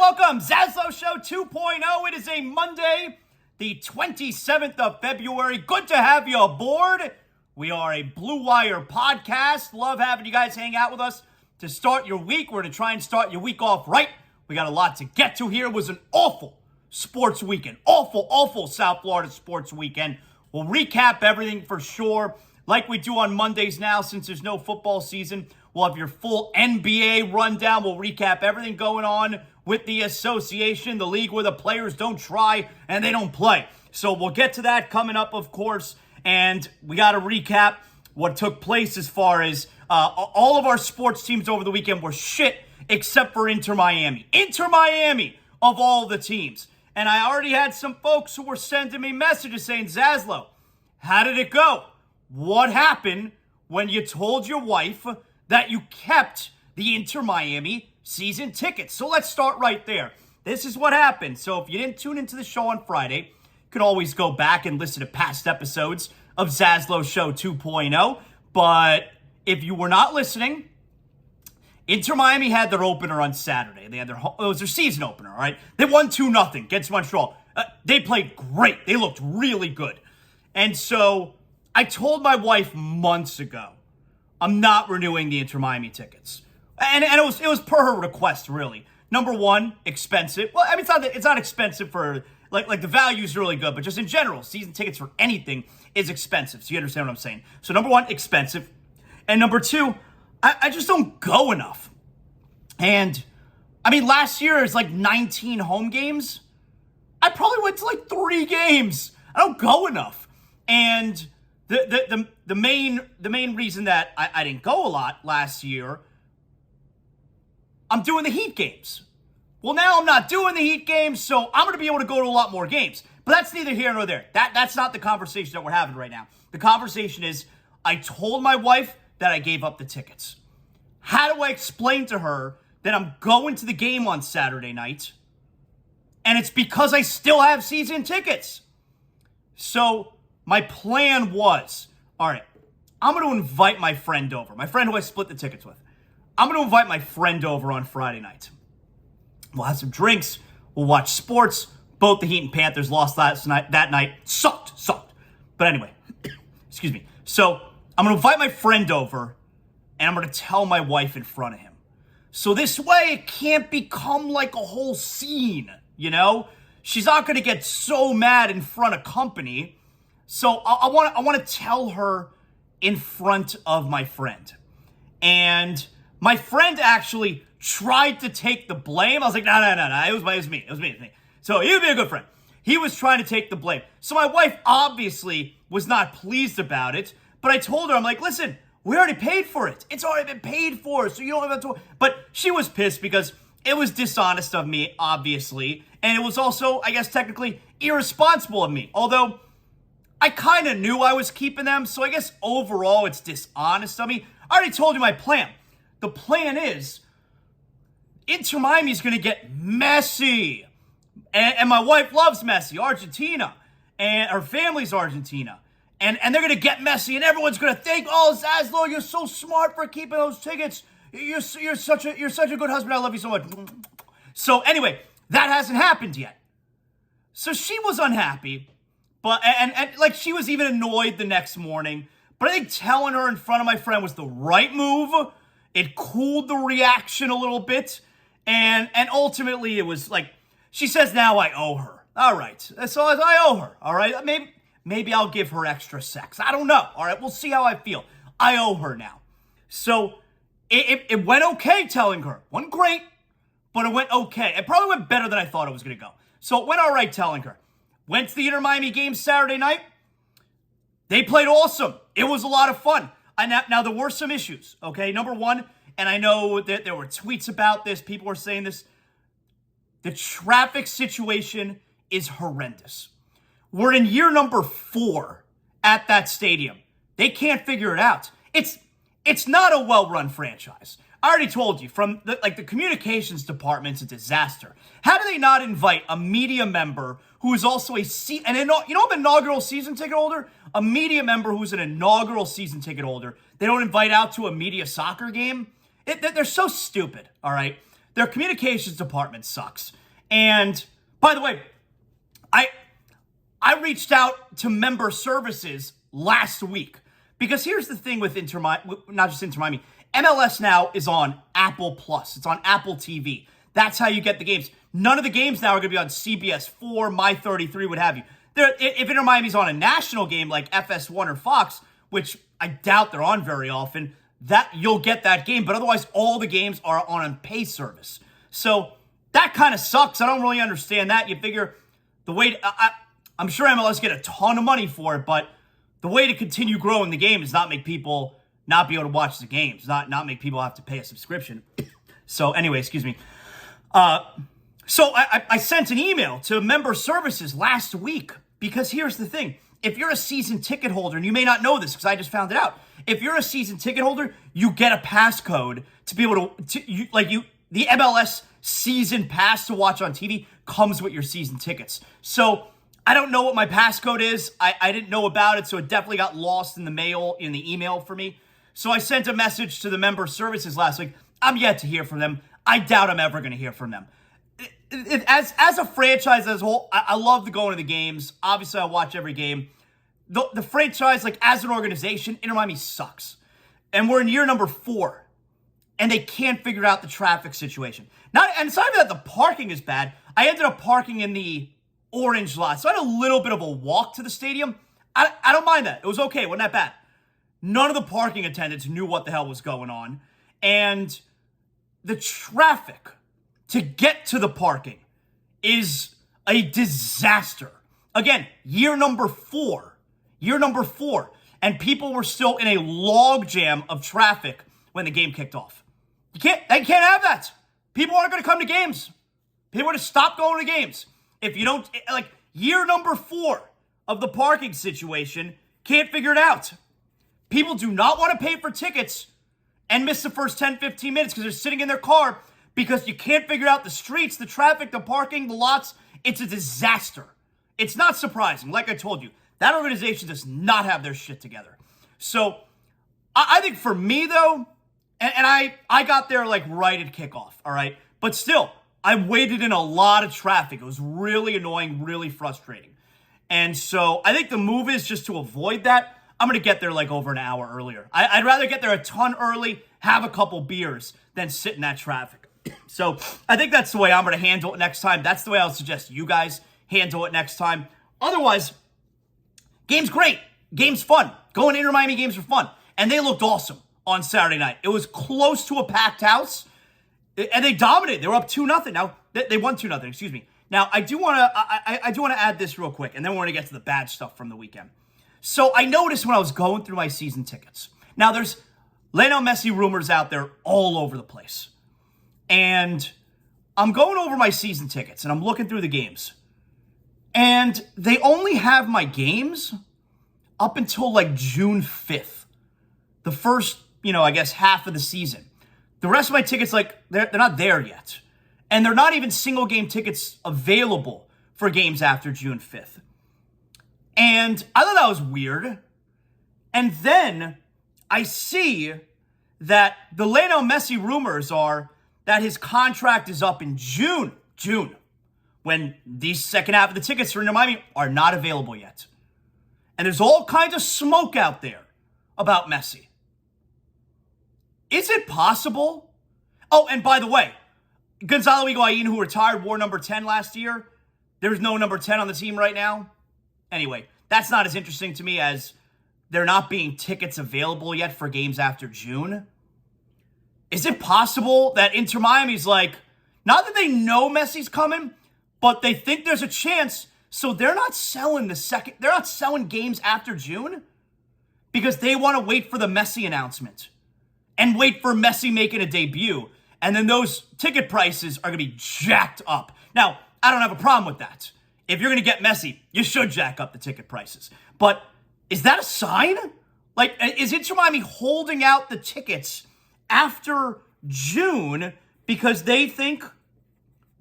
welcome. ZASLOW Show 2.0. It is a Monday, the 27th of February. Good to have you aboard. We are a Blue Wire podcast. Love having you guys hang out with us to start your week. We're going to try and start your week off right. We got a lot to get to here. It was an awful sports weekend. Awful South Florida sports weekend. We'll recap everything for sure, like we do on Mondays now since there's no football season. We'll have your full NBA rundown. We'll recap everything going on with the association, the league where the players don't try and they don't play. So we'll get to that coming up, of course. And we got to recap what took place as far as all of our sports teams over the weekend were shit except for Inter Miami. Inter Miami of all the teams. And I already had some folks who were sending me messages saying, Zaslow, how did it go? What happened when you told your wife that you kept the Inter Miami season tickets? So let's start right there. This is what happened. So if you didn't tune into the show on Friday, you can always go back and listen to past episodes of ZASLOW Show 2.0. But if you were not listening, Inter Miami had their opener on Saturday. They had it was their season opener, all right? They won 2-0 against Montreal. They played great. They looked really good. And so I told my wife months ago, I'm not renewing the Inter Miami tickets. And it was per her request, really. Number one, expensive. Well, I mean, it's not expensive for, like the value is really good, but just in general, season tickets for anything is expensive. So you understand what I'm saying. So number one, expensive. And number two, I just don't go enough. And, I mean, last year is like 19 home games. I probably went to like 3 games. I don't go enough. And the main reason that I didn't go a lot last year, I'm doing the Heat games. Well, now I'm not doing the Heat games, so I'm going to be able to go to a lot more games. But that's neither here nor there. That's not the conversation that we're having right now. The conversation is, I told my wife that I gave up the tickets. How do I explain to her that I'm going to the game on Saturday night, and it's because I still have season tickets? So my plan was, all right, I'm going to invite my friend over. My friend who I split the tickets with. I'm going to invite my friend over on Friday night. We'll have some drinks. We'll watch sports. Both the Heat and Panthers lost that night. Sucked. But anyway, excuse me. So I'm going to invite my friend over, and I'm going to tell my wife in front of him. So this way, it can't become like a whole scene, you know? She's not going to get so mad in front of company. So I want to tell her in front of my friend. And my friend actually tried to take the blame. I was like, no, it was me. So he would be a good friend. He was trying to take the blame. So my wife obviously was not pleased about it. But I told her, I'm like, listen, we already paid for it. It's already been paid for, so you don't have to. But she was pissed because it was dishonest of me, obviously. And it was also, I guess, technically irresponsible of me. Although I kind of knew I was keeping them. So I guess overall it's dishonest of me. I already told you my plan. The plan is Inter Miami is going to get messy. And my wife loves Messi, Argentina. And her family's Argentina. And they're going to get messy, and everyone's going to think, oh, Zaslow, you're so smart for keeping those tickets. You're such a good husband. I love you so much. So anyway, that hasn't happened yet. So she was unhappy, but and like she was even annoyed the next morning. But I think telling her in front of my friend was the right move. It cooled the reaction a little bit, and ultimately it was like she says now I owe her. All right, so I owe her. All right, Maybe I'll give her extra sex. I don't know. All right, we'll see how I feel. I owe her now. So it went okay telling her. Wasn't great, but it went okay. It probably went better than I thought it was going to go. So it went all right telling her. Went to the Inter Miami game Saturday night. They played awesome. It was a lot of fun. Now there were some issues, okay? Number one, and I know that there were tweets about this. People were saying this. The traffic situation is horrendous. We're in year number 4 at that stadium. They can't figure it out. It's not a well-run franchise. I already told you, from the communications department's a disaster. How do they not invite a media member who is also an inaugural season ticket holder? A media member who's an inaugural season ticket holder. They don't invite out to a media soccer game? They're so stupid, all right? their communications department sucks. And by the way, I reached out to member services last week because here's the thing with not just Inter Miami, MLS now is on Apple Plus. It's on Apple TV. That's how you get the games. None of the games now are going to be on CBS 4, My 33, what have you. If Inter Miami's on a national game like FS1 or Fox, which I doubt they're on very often, that you'll get that game. But otherwise, all the games are on a pay service. So that kind of sucks. I don't really understand that. You figure the way I'm sure MLS get a ton of money for it, but the way to continue growing the game is not make people not be able to watch the games, not make people have to pay a subscription. So anyway, excuse me. So I sent an email to member services last week because here's the thing. If you're a season ticket holder, and you may not know this because I just found it out. If you're a season ticket holder, you get a passcode to be able the MLS season pass to watch on TV comes with your season tickets. So I don't know what my passcode is. I didn't know about it, so it definitely got lost in the email for me. So I sent a message to the member services last week. I'm yet to hear from them. I doubt I'm ever going to hear from them. As a franchise as a whole, I love to go into the games. Obviously, I watch every game. The franchise, like as an organization, Inter Miami sucks. And we're in year number 4. And they can't figure out the traffic situation. And it's not even that the parking is bad. I ended up parking in the orange lot. So I had a little bit of a walk to the stadium. I don't mind that. It was okay. It wasn't that bad. None of the parking attendants knew what the hell was going on. And the traffic to get to the parking is a disaster. Again, year number 4. And people were still in a log jam of traffic when the game kicked off. They can't have that. People aren't going to come to games. People are going to stop going to games. If you don't, year number 4 of the parking situation, can't figure it out. People do not want to pay for tickets and miss the first 10, 15 minutes because they're sitting in their car because you can't figure out the streets, the traffic, the parking, the lots. It's a disaster. It's not surprising. Like I told you, that organization does not have their shit together. So I think for me, though, and I got there right at kickoff, all right? But still, I waited in a lot of traffic. It was really annoying, really frustrating. And so I think the move is just to avoid that. I'm going to get there over an hour earlier. I'd rather get there a ton early, have a couple beers, than sit in that traffic. So I think that's the way I'm going to handle it next time. That's the way I'll suggest you guys handle it next time. Otherwise, game's great. Game's fun. Going to Inter Miami games are fun. And they looked awesome on Saturday night. It was close to a packed house. And they dominated. They were up 2-0. Now, they won 2-0, excuse me. Now, I do want to add this real quick, and then we're going to get to the bad stuff from the weekend. So I noticed when I was going through my season tickets. Now, there's Lionel Messi rumors out there all over the place. And I'm going over my season tickets, and I'm looking through the games. And they only have my games up until June 5th. The first, I guess, half of the season. The rest of my tickets, they're not there yet. And they're not even single game tickets available for games after June 5th. And I thought that was weird. And then I see that the Lionel Messi rumors are that his contract is up in June, when the second half of the tickets for Inter Miami are not available yet. And there's all kinds of smoke out there about Messi. Is it possible? Oh, and by the way, Gonzalo Higuain, who retired, wore number 10 last year. There's no number 10 on the team right now. Anyway, that's not as interesting to me as there not being tickets available yet for games after June. Is it possible that Inter Miami's not that they know Messi's coming, but they think there's a chance, so they're not selling games after June because they want to wait for the Messi announcement and wait for Messi making a debut. And then those ticket prices are going to be jacked up. Now, I don't have a problem with that. If you're going to get Messi, you should jack up the ticket prices. But is that a sign? Is Inter Miami holding out the tickets after June because they think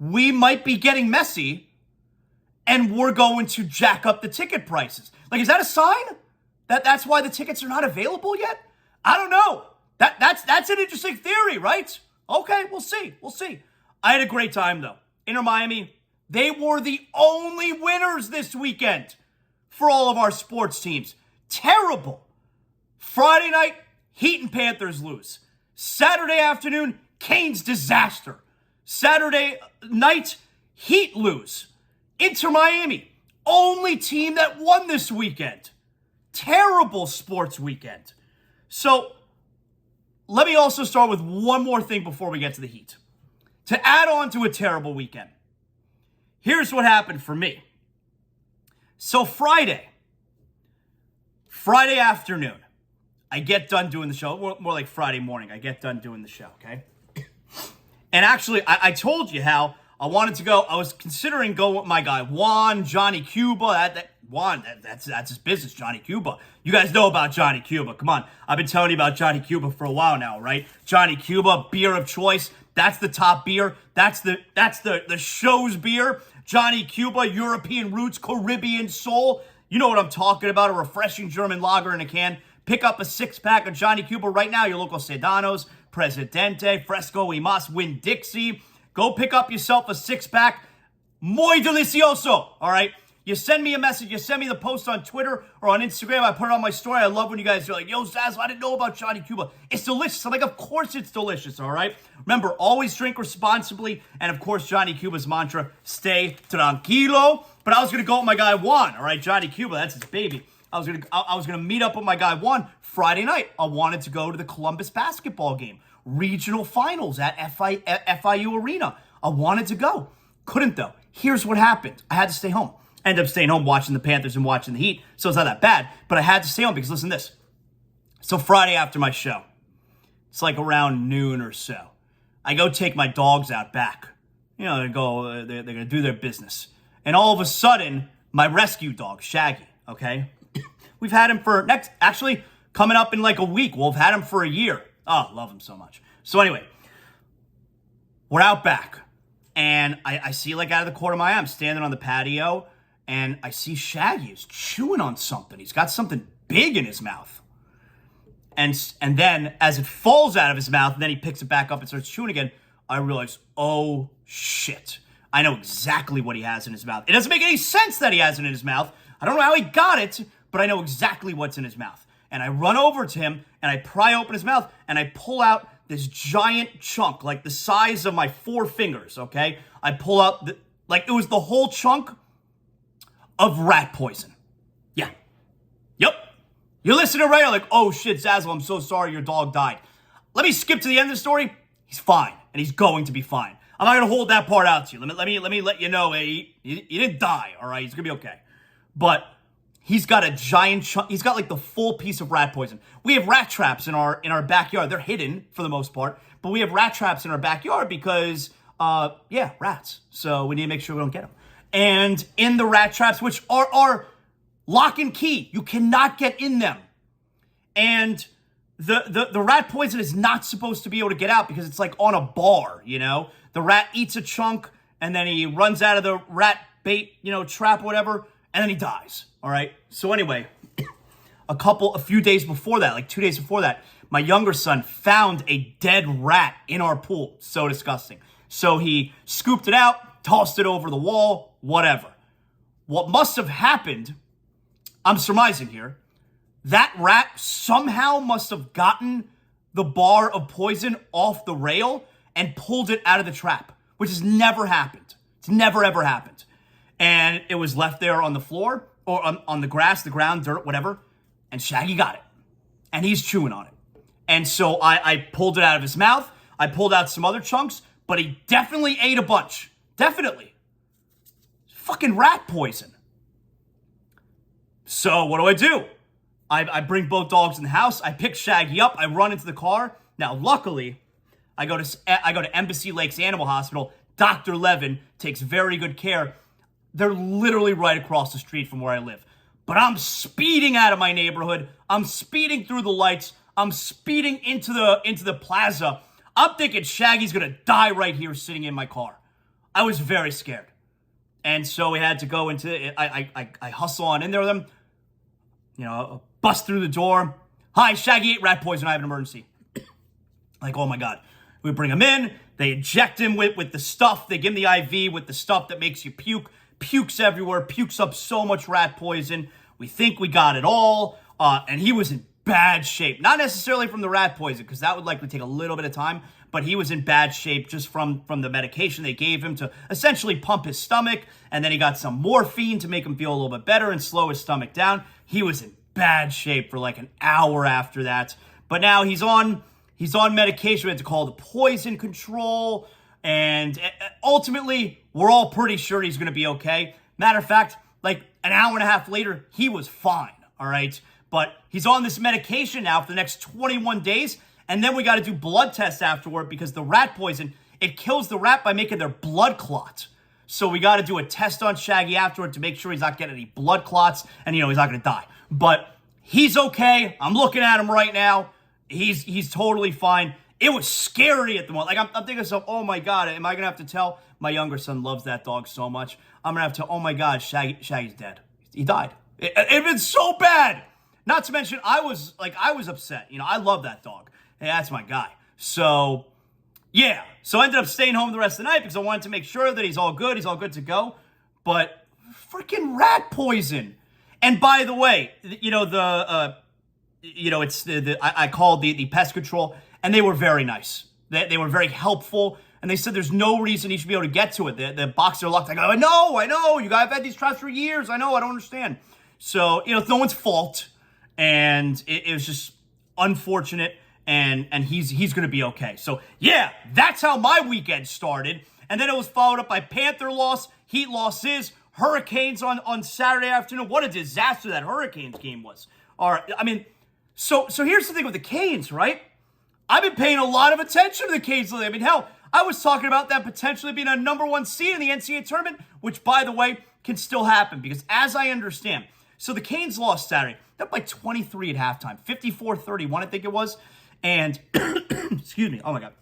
we might be getting Messi and we're going to jack up the ticket prices? Is that a sign? That's why the tickets are not available yet? I don't know. That's an interesting theory, right? Okay, we'll see. I had a great time, though. Inter Miami, they were the only winners this weekend for all of our sports teams. Terrible. Friday night, Heat and Panthers lose. Saturday afternoon, Canes disaster. Saturday night, Heat lose. Inter Miami, only team that won this weekend. Terrible sports weekend. So, let me also start with one more thing before we get to the Heat. To add on to a terrible weekend, here's what happened for me. So Friday afternoon, I get done doing the show. More like Friday morning, I get done doing the show, okay? And actually, I told you how I wanted to go. I was considering going with my guy, Juan, Johnny Cuba. That's his business, Johnny Cuba. You guys know about Johnny Cuba. Come on. I've been telling you about Johnny Cuba for a while now, right? Johnny Cuba, beer of choice. That's the top beer. That's the show's beer. Johnny Cuba, European roots, Caribbean soul. You know what I'm talking about. A refreshing German lager in a can. Pick up a 6-pack of Johnny Cuba right now. Your local Sedanos, Presidente, Fresco y Mas, Winn-Dixie. Go pick up yourself a 6-pack. Muy delicioso. All right? You send me a message. You send me the post on Twitter or on Instagram. I put it on my story. I love when you guys are like, yo, Zaz, I didn't know about Johnny Cuba. It's delicious. I'm like, of course it's delicious, all right? Remember, always drink responsibly. And, of course, Johnny Cuba's mantra, stay tranquilo. But I was going to go with my guy Juan, all right? Johnny Cuba, that's his baby. I was gonna meet up with my guy Juan Friday night. I wanted to go to the Columbus basketball game. Regional finals at FIU Arena. I wanted to go. Couldn't, though. Here's what happened. I had to stay home. I ended up staying home watching the Panthers and watching the Heat, so it's not that bad. But I had to stay home because, listen to this. So Friday after my show, it's like around noon or so, I go take my dogs out back. You know, they're going to do their business. And all of a sudden, my rescue dog, Shaggy, okay? We've had him for actually coming up in like a week. We'll have had him for a year. Oh, love him so much. So anyway, we're out back. And I see like out of the corner of my eye, I'm standing on the patio. And I see Shaggy is chewing on something. He's got something big in his mouth. And then as it falls out of his mouth, and then he picks it back up and starts chewing again, I realize, oh, shit. I know exactly what he has in his mouth. It doesn't make any sense that he has it in his mouth. I don't know how he got it, but I know exactly what's in his mouth. And I run over to him, and I pry open his mouth, and I pull out this giant chunk, like the size of my 4 fingers, okay? I pull out, like it was the whole chunk of rat poison. Yeah. Yep. You're listening right now like, oh shit, Zaslow, I'm so sorry your dog died. Let me skip to the end of the story. He's fine, and he's going to be fine. I'm not going to hold that part out to you. Let me let you know, he didn't die, all right? He's going to be okay. But he's got a giant chunk. He's got like the full piece of rat poison. We have rat traps in our backyard. They're hidden for the most part, but we have rat traps in our backyard because, rats. So we need to make sure we don't get them. And in the rat traps, which are lock and key, you cannot get in them. And the rat poison is not supposed to be able to get out because it's like on a bar, you know? The rat eats a chunk, and then he runs out of the rat bait, trap, whatever, and then he dies, all right? So anyway, a few days before that, like 2 days before that, my younger son found a dead rat in our pool. So disgusting. So he scooped it out, tossed it over the wall, whatever. What must have happened, I'm surmising here, that rat somehow must have gotten the bar of poison off the rail and pulled it out of the trap, which has never happened. It's never, ever happened. And it was left there on the floor or on the grass, the ground, dirt, whatever. And Shaggy got it. And he's chewing on it. And so I pulled it out of his mouth. I pulled out some other chunks, but he definitely ate a bunch. Definitely. Fucking rat poison. So what do? I bring both dogs in the house. I pick Shaggy up. I run into the car. Now, luckily, I go to Embassy Lakes Animal Hospital. Dr. Levine takes very good care. They're literally right across the street from where I live. But I'm speeding out of my neighborhood. I'm speeding through the lights. I'm speeding into the plaza. I'm thinking Shaggy's gonna die right here sitting in my car. I was very scared. And so we had to go into it. I hustle on in there with them. Bust through the door. Hi, Shaggy ate rat poison. I have an emergency. Like, oh my God. We bring him in. They inject him with the stuff. They give him the IV with the stuff that makes you puke. Pukes everywhere. Pukes up so much rat poison. We think we got it all. And he was in bad shape. Not necessarily from the rat poison, because that would likely take a little bit of time. But he was in bad shape just from the medication they gave him to essentially pump his stomach. And then he got some morphine to make him feel a little bit better and slow his stomach down. He was in bad shape for like an hour after that. But now he's on medication. We had to call the poison control. And ultimately, we're all pretty sure he's going to be okay. Matter of fact, like an hour and a half later, he was fine, all right? But he's on this medication now for the next 21 days. And then we got to do blood tests afterward because the rat poison, it kills the rat by making their blood clot. So we got to do a test on Shaggy afterward to make sure he's not getting any blood clots and, he's not going to die. But he's okay. I'm looking at him right now. He's totally fine. It was scary at the moment. Like, I'm thinking, so, oh, my God, am I going to have to tell? My younger son loves that dog so much. I'm going to have to, oh, my God, Shaggy's dead. He died. It was so bad. Not to mention, I was upset. I love that dog. Hey, that's my guy. So, yeah. So I ended up staying home the rest of the night because I wanted to make sure that he's all good. He's all good to go. But freaking rat poison. And by the way, I called the pest control, and they were very nice. They were very helpful, and they said there's no reason he should be able to get to it. The boxes are locked. I go, I know. You guys have had these traps for years. I know. I don't understand. So, it's no one's fault, and it was just unfortunate. And he's going to be okay. So, yeah, that's how my weekend started. And then it was followed up by Panther loss, Heat losses, Hurricanes on Saturday afternoon. What a disaster that Hurricanes game was. All right, I mean, so here's the thing with the Canes, right? I've been paying a lot of attention to the Canes lately. I mean, hell, I was talking about them potentially being a number one seed in the NCAA tournament, which, by the way, can still happen. Because as I understand, so the Canes lost Saturday. They're up by 23 at halftime, 54-31, I think it was. And, excuse me, oh my God.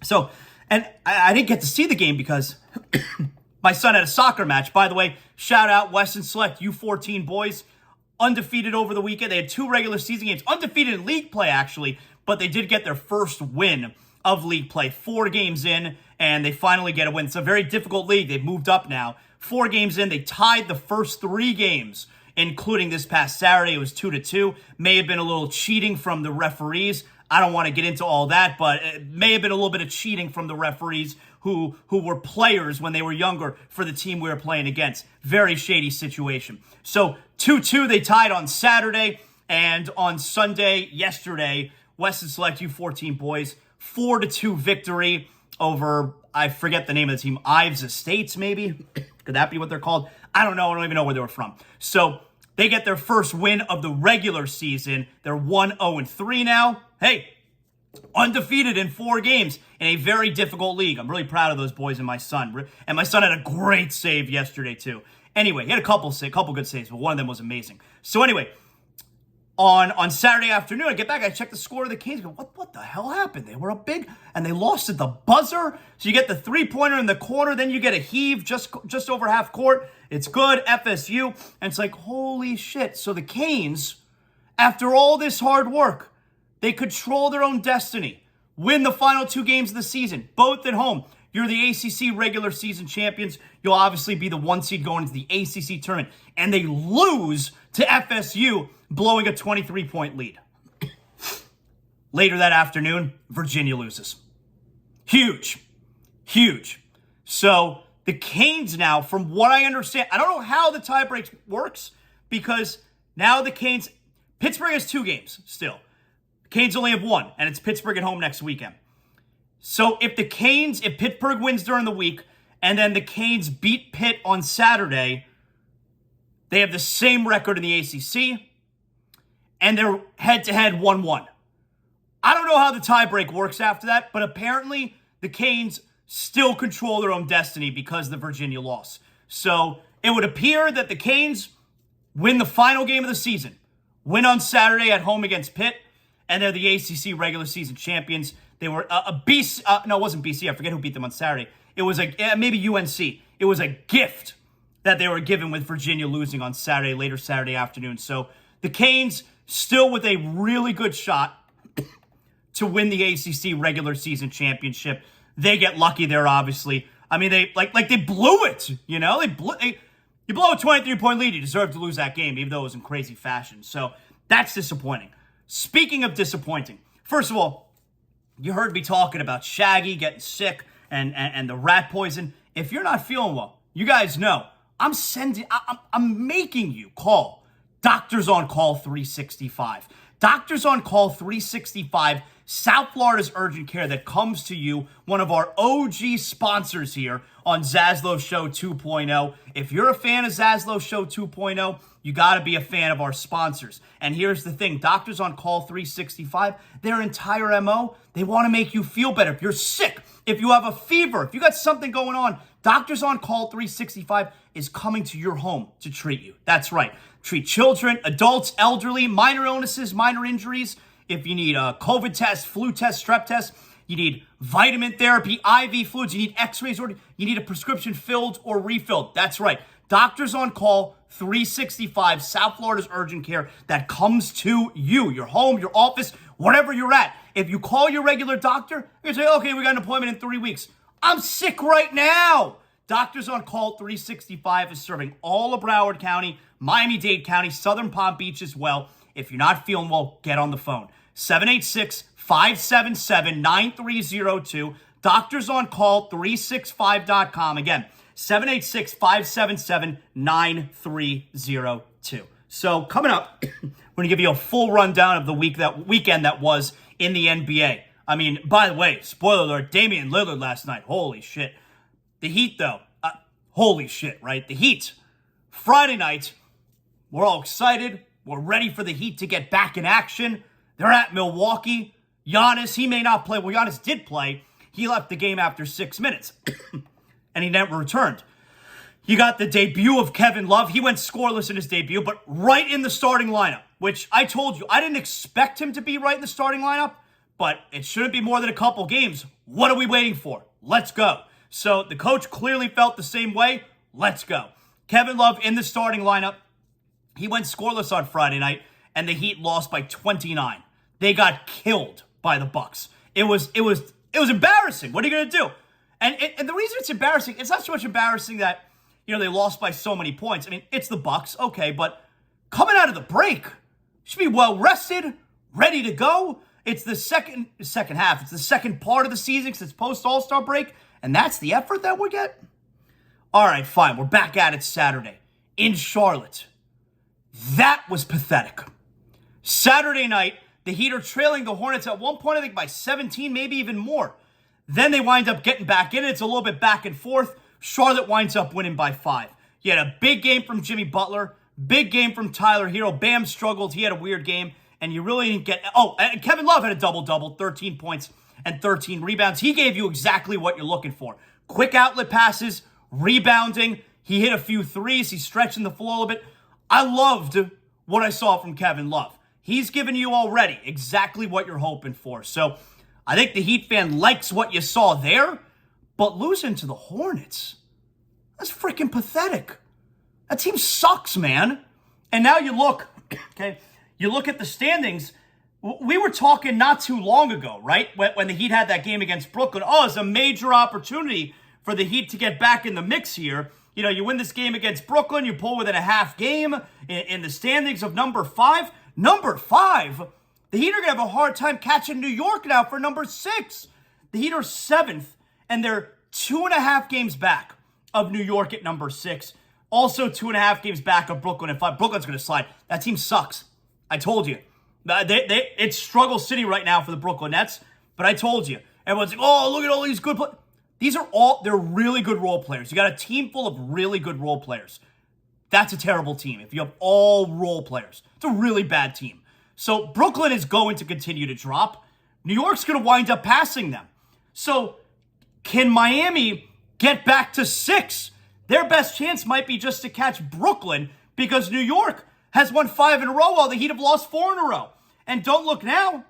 So, and I didn't get to see the game because my son had a soccer match. By the way, shout out Western Select U14 boys, undefeated over the weekend. They had 2 regular season games, undefeated in league play actually, but they did get their first win of league play. 4 games in, and they finally get a win. It's a very difficult league. They've moved up now. 4 games in, they tied the first 3 games, including this past Saturday. It was 2-2. May have been a little cheating from the referees. I don't want to get into all that, but it may have been a little bit of cheating from the referees who were players when they were younger for the team we were playing against. Very shady situation. So 2-2, they tied on Saturday, and on Sunday, yesterday, Western Select U14 boys, 4-2 victory over, I forget the name of the team, Ives Estates maybe? Could that be what they're called? I don't know. I don't even know where they were from. So they get their first win of the regular season. They're 1-0-3 now. Hey, undefeated in 4 games in a very difficult league. I'm really proud of those boys and my son. And my son had a great save yesterday, too. Anyway, he had a couple good saves, but one of them was amazing. So anyway, on Saturday afternoon, I get back, I check the score of the Canes. I go, what the hell happened? They were up big, and they lost at the buzzer. So you get the 3-pointer in the corner, then you get a heave just over half court. It's good, FSU. And it's like, holy shit. So the Canes, after all this hard work, they control their own destiny, win the final 2 games of the season, both at home. You're the ACC regular season champions. You'll obviously be the 1 seed going into the ACC tournament. And they lose to FSU, blowing a 23-point lead. Later that afternoon, Virginia loses. Huge. So the Canes now, from what I understand, I don't know how the tiebreak works because now the Canes, Pittsburgh has 2 games still. Canes only have 1, and it's Pittsburgh at home next weekend. So if Pittsburgh wins during the week, and then the Canes beat Pitt on Saturday, they have the same record in the ACC, and they're head-to-head 1-1. I don't know how the tiebreak works after that, but apparently the Canes still control their own destiny because of the Virginia loss. So it would appear that the Canes win the final game of the season, win on Saturday at home against Pitt, and they're the ACC regular season champions. They were no, it wasn't BC. I forget who beat them on Saturday. It was maybe UNC. It was a gift that they were given with Virginia losing on Saturday, later Saturday afternoon. So the Canes still with a really good shot to win the ACC regular season championship. They get lucky there, obviously. I mean, they blew it, you know? You blow a 23-point lead, you deserve to lose that game, even though it was in crazy fashion. So that's disappointing. Speaking of disappointing, first of all, you heard me talking about Shaggy getting sick and the rat poison. If you're not feeling well, you guys know, I'm making you call Doctors on Call 365. Doctors on Call 365, South Florida's urgent care that comes to you, one of our OG sponsors here on ZASLOW Show 2.0. If you're a fan of ZASLOW Show 2.0, you got to be a fan of our sponsors. And here's the thing, Doctors on Call 365, their entire MO, they want to make you feel better. If you're sick, if you have a fever, if you got something going on, Doctors on Call 365 is coming to your home to treat you. That's right. Treat children, adults, elderly, minor illnesses, minor injuries. If you need a COVID test, flu test, strep test, you need vitamin therapy, IV fluids, you need x-rays, or you need a prescription filled or refilled. That's right. Doctors on Call 365, South Florida's urgent care that comes to you, your home, your office, wherever you're at. If you call your regular doctor, you say, okay, we got an appointment in 3 weeks. I'm sick right now. Doctors on Call 365 is serving all of Broward County, Miami-Dade County, Southern Palm Beach as well. If you're not feeling well, get on the phone. 786-577-9302. DoctorsOnCall365.com. Again, 786-577-9302. So coming up, we're going to give you a full rundown of the weekend that was in the NBA. I mean, by the way, spoiler alert, Damian Lillard last night. Holy shit. The Heat, though. Holy shit, right? The Heat. Friday night, we're all excited. We're ready for the Heat to get back in action. They're at Milwaukee. Giannis, he may not play. Well, Giannis did play. He left the game after 6 minutes. And he never returned. You got the debut of Kevin Love. He went scoreless in his debut, but right in the starting lineup, which I told you, I didn't expect him to be right in the starting lineup, but it shouldn't be more than a couple games. What are we waiting for? Let's go. So the coach clearly felt the same way. Let's go. Kevin Love in the starting lineup. He went scoreless on Friday night, and the Heat lost by 29. They got killed by the Bucks. It was embarrassing. What are you going to do? And the reason it's embarrassing, it's not so much embarrassing that, you know, they lost by so many points. I mean, it's the Bucks, okay, but coming out of the break, should be well rested, ready to go. It's the second half. It's the second part of the season because it's post-All-Star break, and that's the effort that we get? All right, fine. We're back at it Saturday in Charlotte. That was pathetic. Saturday night, the Heat are trailing the Hornets at one point, I think by 17, maybe even more. Then they wind up getting back in it. It's a little bit back and forth. Charlotte winds up winning by 5. You had a big game from Jimmy Butler, big game from Tyler Hero. Bam struggled. He had a weird game, and you really didn't get... Oh, and Kevin Love had a double-double, 13 points and 13 rebounds. He gave you exactly what you're looking for. Quick outlet passes, rebounding. He hit a few threes. He's stretching the floor a little bit. I loved what I saw from Kevin Love. He's given you already exactly what you're hoping for. So I think the Heat fan likes what you saw there, but losing to the Hornets, that's freaking pathetic. That team sucks, man. And now you look, okay, you look at the standings. We were talking not too long ago, right? When the Heat had that game against Brooklyn. Oh, it's a major opportunity for the Heat to get back in the mix here. You know, you win this game against Brooklyn, you pull within a half game in the standings of number 5. Number 5, the Heat are going to have a hard time catching New York now for number 6. The Heat are 7th, and they're 2.5 games back of New York at number 6. Also 2.5 games back of Brooklyn at 5. Brooklyn's going to slide. That team sucks. I told you. It's struggle city right now for the Brooklyn Nets, but I told you. Everyone's like, oh, look at all these good players. They're really good role players. You got a team full of really good role players. That's a terrible team. If you have all role players, it's a really bad team. So Brooklyn is going to continue to drop. New York's going to wind up passing them. So can Miami get back to 6? Their best chance might be just to catch Brooklyn because New York has won 5 in a row while the Heat have lost 4 in a row. And don't look now.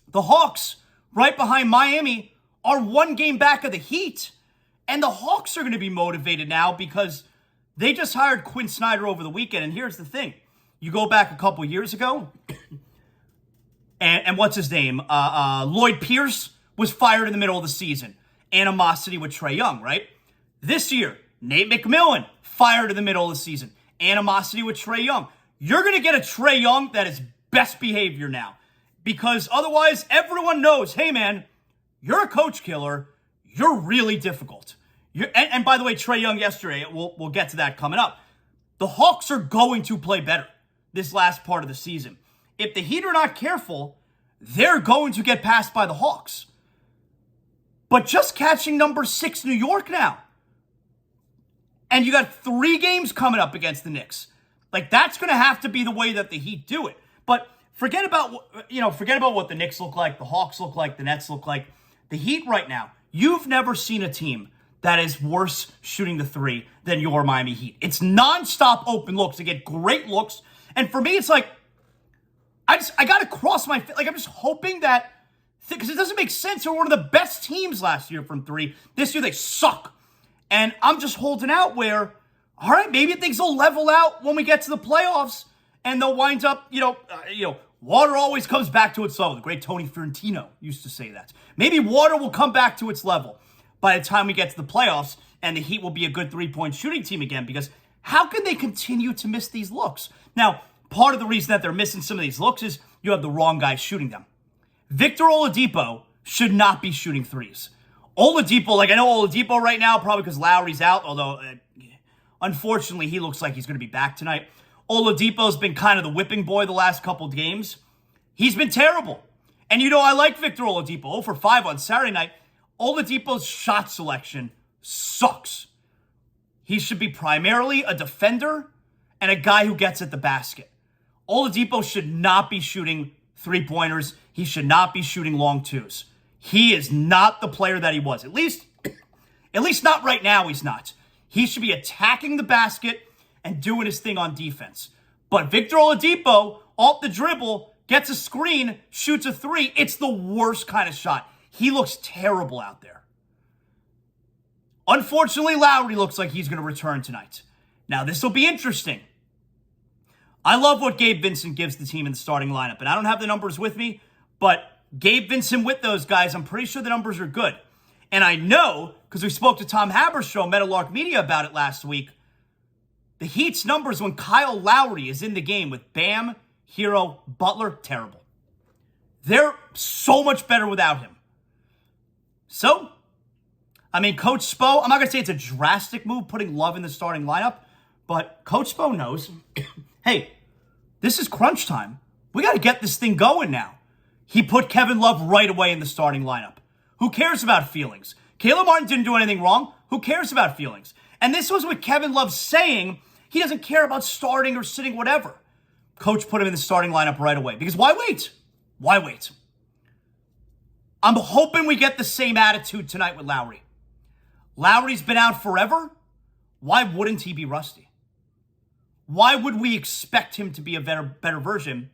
The Hawks, right behind Miami, are 1 game back of the Heat. And the Hawks are going to be motivated now because they just hired Quinn Snyder over the weekend. And here's the thing. You go back a couple years ago, And what's his name? Lloyd Pierce was fired in the middle of the season. Animosity with Trae Young, right? This year, Nate McMillan fired in the middle of the season. Animosity with Trae Young. You're going to get a Trae Young that is best behavior now. Because otherwise, everyone knows, hey, man, you're a coach killer. You're really difficult. And by the way, Trae Young yesterday, we'll get to that coming up. The Hawks are going to play better this last part of the season. If the Heat are not careful, they're going to get passed by the Hawks. But just catching number 6 New York now. And you got 3 games coming up against the Knicks. Like, that's going to have to be the way that the Heat do it. But forget about what the Knicks look like, the Hawks look like, the Nets look like. The Heat right now, you've never seen a team that is worse shooting the 3 than your Miami Heat. It's nonstop open looks. They get great looks. And for me, it's like, I got to cross my, like, I'm just hoping that, because it doesn't make sense. They were one of the best teams last year from 3. This year, they suck. And I'm just holding out where, all right, maybe things will level out when we get to the playoffs, and they'll wind up, water always comes back to its level. The great Tony Fiorentino used to say that. Maybe water will come back to its level by the time we get to the playoffs, and the Heat will be a good 3-point shooting team again, because how can they continue to miss these looks? Now, part of the reason that they're missing some of these looks is you have the wrong guy shooting them. Victor Oladipo should not be shooting 3s. Oladipo, I know Oladipo right now, probably because Lowry's out, although unfortunately he looks like he's going to be back tonight. Oladipo's been kind of the whipping boy the last couple of games. He's been terrible. And I like Victor Oladipo. 0 for 5 on Saturday night. Oladipo's shot selection sucks. He should be primarily a defender and a guy who gets at the basket. Oladipo should not be shooting 3-pointers. He should not be shooting long 2s. He is not the player that he was. At least not right now, he's not. He should be attacking the basket and doing his thing on defense. But Victor Oladipo, off the dribble, gets a screen, shoots a 3. It's the worst kind of shot. He looks terrible out there. Unfortunately, Lowry looks like he's going to return tonight. Now, this will be interesting. I love what Gabe Vincent gives the team in the starting lineup, and I don't have the numbers with me, but Gabe Vincent with those guys, I'm pretty sure the numbers are good. And I know, because we spoke to Tom Haberstroh, Metalark Media, about it last week, the Heat's numbers when Kyle Lowry is in the game with Bam, Hero, Butler, terrible. They're so much better without him. So, Coach Spo, I'm not going to say it's a drastic move putting Love in the starting lineup, but Coach Spo knows, hey, this is crunch time. We got to get this thing going now. He put Kevin Love right away in the starting lineup. Who cares about feelings? Caleb Martin didn't do anything wrong. Who cares about feelings? And this was with Kevin Love saying he doesn't care about starting or sitting, whatever. Coach put him in the starting lineup right away. Because why wait? Why wait? I'm hoping we get the same attitude tonight with Lowry. Lowry's been out forever. Why wouldn't he be rusty? Why would we expect him to be a better version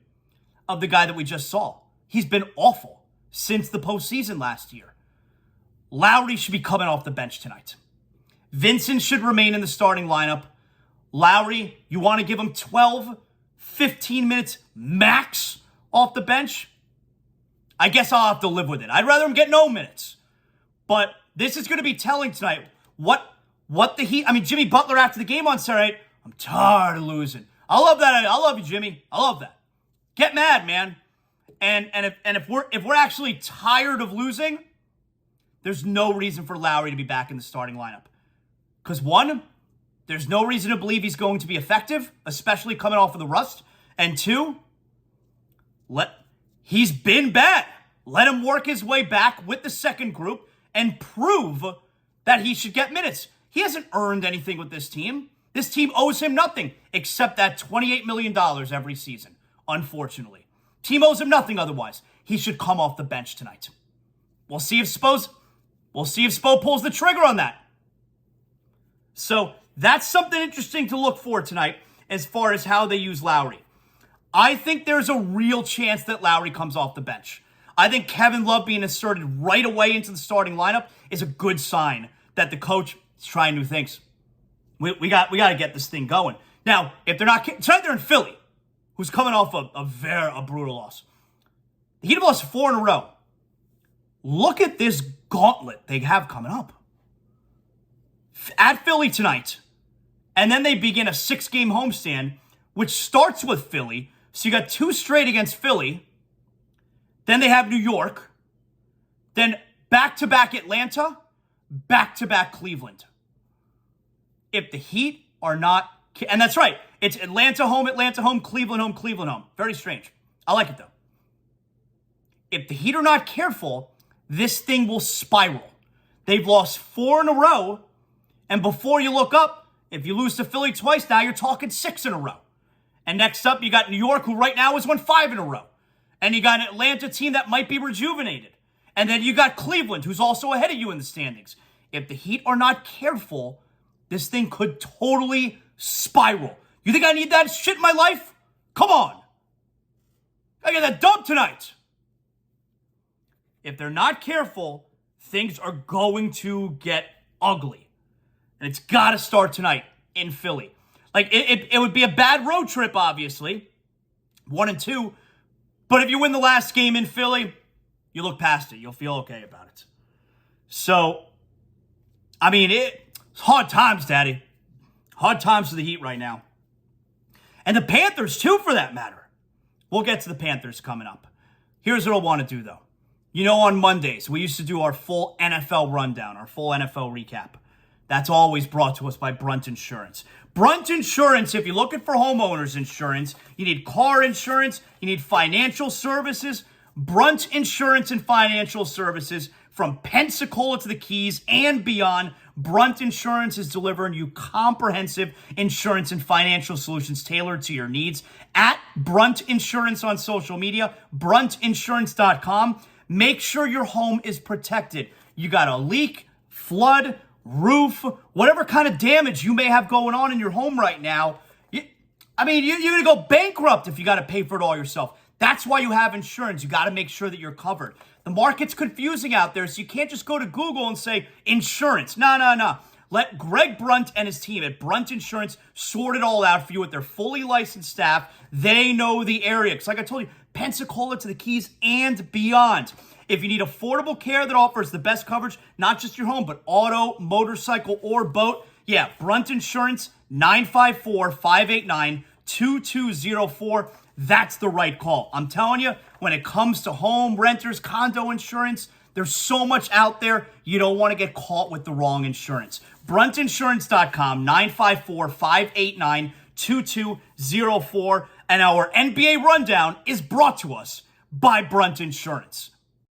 of the guy that we just saw? He's been awful since the postseason last year. Lowry should be coming off the bench tonight. Vincent should remain in the starting lineup. Lowry, you want to give him 12, 15 minutes max off the bench? I guess I'll have to live with it. I'd rather him get no minutes. But this is going to be telling tonight what the Heat... Jimmy Butler after the game on Saturday, I'm tired of losing. I love that. I love you, Jimmy. I love that. Get mad, man. And if we're actually tired of losing, there's no reason for Lowry to be back in the starting lineup. Because 1, there's no reason to believe he's going to be effective, especially coming off of the rust. And 2, he's been bad. Let him work his way back with the second group and prove that he should get minutes. He hasn't earned anything with this team. This team owes him nothing except that $28 million every season, unfortunately. Team owes him nothing otherwise. He should come off the bench tonight. We'll see if Spo pulls the trigger on that. So that's something interesting to look for tonight as far as how they use Lowry. I think there's a real chance that Lowry comes off the bench. I think Kevin Love being inserted right away into the starting lineup is a good sign that the coach is trying new things. We got to get this thing going. Now, if they're not... Tonight they're in Philly, who's coming off a brutal loss. The Heat have lost 4 in a row. Look at this gauntlet they have coming up. At Philly tonight, and then they begin a 6-game homestand, which starts with Philly. So you got 2 straight against Philly. Then they have New York. Then back-to-back Atlanta, back-to-back Cleveland. If the Heat are not, and that's right, it's Atlanta home, Cleveland home, Cleveland home. Very strange. I like it though. If the Heat are not careful, this thing will spiral. They've lost 4 in a row, and before you look up, if you lose to Philly twice, now you're talking 6 in a row. And next up, you got New York, who right now has won 5 in a row. And you got an Atlanta team that might be rejuvenated. And then you got Cleveland, who's also ahead of you in the standings. If the Heat are not careful, this thing could totally spiral. You think I need that shit in my life? Come on. I get that dub tonight. If they're not careful, things are going to get ugly. And it's got to start tonight in Philly. Like, it would be a bad road trip, obviously. 1 and 2. But if you win the last game in Philly, you look past it. You'll feel okay about it. So, I mean, it's hard times, Daddy. Hard times for the Heat right now. And the Panthers, too, for that matter. We'll get to the Panthers coming up. Here's what I want to do, though. You know, on Mondays, we used to do our full NFL rundown, our full NFL recap. That's always brought to us by Brunt Insurance. Brunt Insurance, if you're looking for homeowners insurance, you need car insurance, you need financial services, Brunt Insurance and Financial Services, from Pensacola to the Keys and beyond, Brunt Insurance is delivering you comprehensive insurance and financial solutions tailored to your needs. At Brunt Insurance on social media, bruntinsurance.com. Make sure your home is protected. You got a leak, flood, roof, whatever kind of damage you may have going on in your home right now. You're going to go bankrupt if you got to pay for it all yourself. That's why you have insurance. You got to make sure that you're covered. The market's confusing out there, so you can't just go to Google and say insurance. No. Let Greg Brunt and his team at Brunt Insurance sort it all out for you with their fully licensed staff. They know the area. Because like I told you, Pensacola to the Keys and beyond. If you need affordable care that offers the best coverage, not just your home, but auto, motorcycle, or boat, yeah, Brunt Insurance, 954-589-2204. That's the right call. I'm telling you, when it comes to home, renters, condo insurance, there's so much out there, you don't want to get caught with the wrong insurance. Bruntinsurance.com, 954-589-2204. And our NBA rundown is brought to us by Brunt Insurance.